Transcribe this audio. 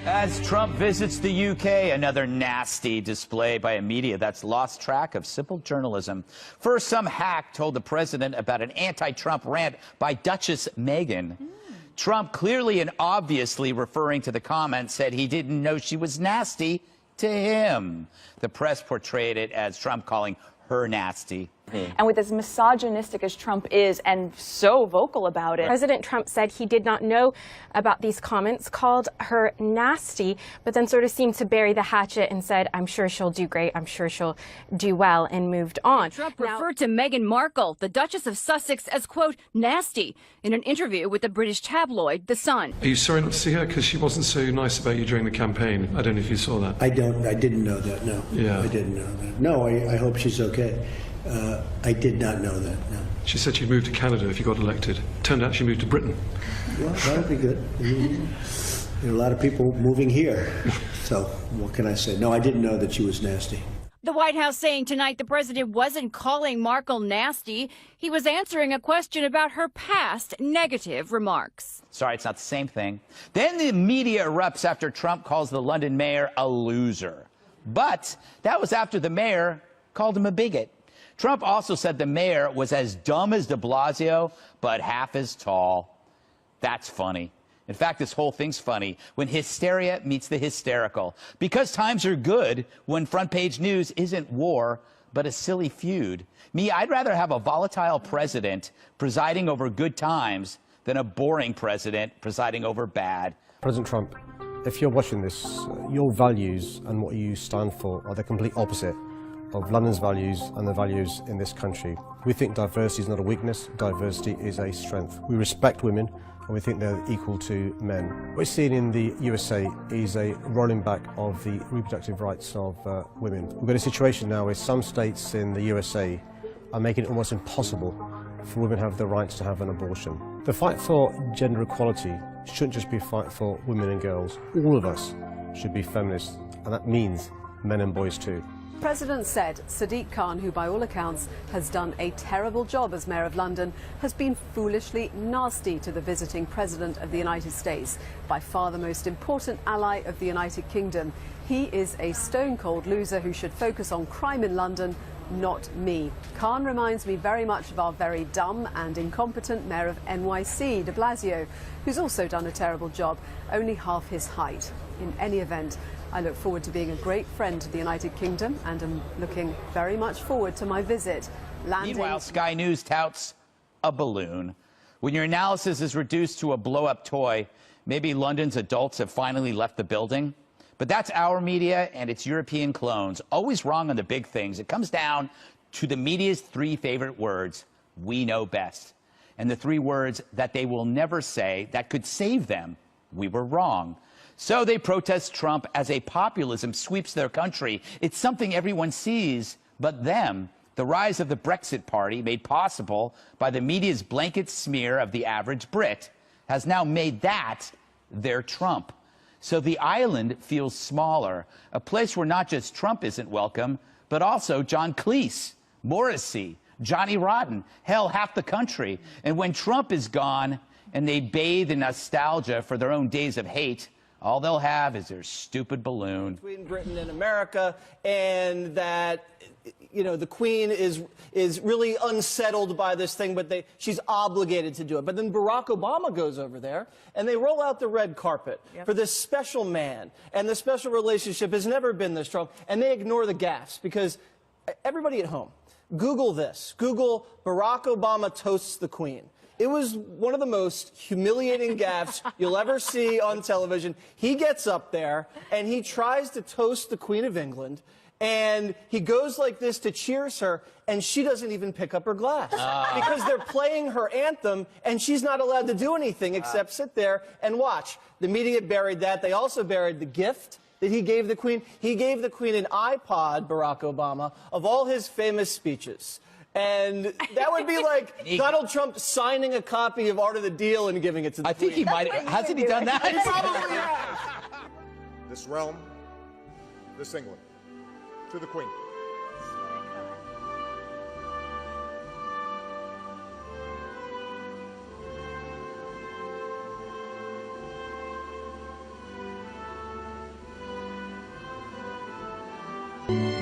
As Trump visits the UK, another nasty display by a media that's lost track of simple journalism. First, some hack told the president about an anti-Trump rant by Duchess Meghan. Trump, clearly and obviously referring to the comment, said he didn't know she was nasty to him. The press portrayed it as Trump calling her nasty. And with as misogynistic as Trump is and so vocal about it. President Trump said he did not know about these comments, called her nasty, but then sort of seemed to bury the hatchet and said, I'm sure she'll do great, I'm sure she'll do well, and moved on. Trump referred to Meghan Markle, the Duchess of Sussex, as, quote, nasty in an interview with the British tabloid The Sun. Are you sorry not to see her because she wasn't so nice about you during the campaign? I don't know if you saw that. I didn't know that, no. Yeah. I didn't know that. No, I hope she's okay. I did not know that, no. She said she'd move to Canada if you got elected. Turned out she moved to Britain. Well, that would be good. There are a lot of people moving here. So, what can I say? No, I didn't know that she was nasty. The White House saying tonight the president wasn't calling Markle nasty. He was answering a question about her past negative remarks. Sorry, it's not the same thing. Then the media erupts after Trump calls the London mayor a loser. But that was after the mayor called him a bigot. Trump also said the mayor was as dumb as de Blasio, but half as tall. That's funny. In fact, this whole thing's funny when hysteria meets the hysterical. Because times are good when front page news isn't war, but a silly feud. Me, I'd rather have a volatile president presiding over good times than a boring president presiding over bad. President Trump, if you're watching this, your values and what you stand for are the complete opposite of London's values and the values in this country. We think diversity is not a weakness, diversity is a strength. We respect women and we think they're equal to men. What we're seeing in the USA is a rolling back of the reproductive rights of women. We've got a situation now where some states in the USA are making it almost impossible for women to have the rights to have an abortion. The fight for gender equality shouldn't just be a fight for women and girls. All of us should be feminists, and that means men and boys too. The President said Sadiq Khan, who by all accounts has done a terrible job as Mayor of London, has been foolishly nasty to the visiting President of the United States, by far the most important ally of the United Kingdom. He is a stone-cold loser who should focus on crime in London, not me. Khan reminds me very much of our very dumb and incompetent Mayor of NYC, de Blasio, who's also done a terrible job, only half his height. In any event, I look forward to being a great friend to the United Kingdom and am looking very much forward to my visit. Meanwhile, Sky News touts a balloon. When your analysis is reduced to a blow-up toy, maybe London's adults have finally left the building. But that's our media and its European clones. Always wrong on the big things. It comes down to the media's three favorite words: we know best. And the three words that they will never say that could save them: we were wrong. So they protest Trump as a populism sweeps their country. It's something everyone sees but them. The rise of the Brexit Party, made possible by the media's blanket smear of the average Brit, has now made that their Trump. So the island feels smaller, a place where not just Trump isn't welcome, but also John Cleese, Morrissey, Johnny Rotten, hell, half the country. And when Trump is gone and they bathe in nostalgia for their own days of hate, all they'll have is their stupid balloon. Between Britain and America, and that, you know, the Queen is really unsettled by this thing, but she's obligated to do it. But then Barack Obama goes over there, and they roll out the red carpet for this special man, and the special relationship has never been this strong, and they ignore the gaffes, because everybody at home, Google this. Google Barack Obama toasts the Queen. It was one of the most humiliating gaffes you'll ever see on television. He gets up there, and he tries to toast the Queen of England, and he goes like this to cheers her, and she doesn't even pick up her glass. Because they're playing her anthem, and she's not allowed to do anything except sit there and watch. The media buried that. They also buried the gift that he gave the Queen. He gave the Queen an iPod, Barack Obama, of all his famous speeches. And that would be like Donald Trump signing a copy of Art of the Deal and giving it to the Queen. I think he might. Hasn't he done that? He probably has. This realm, this England, to the Queen. you.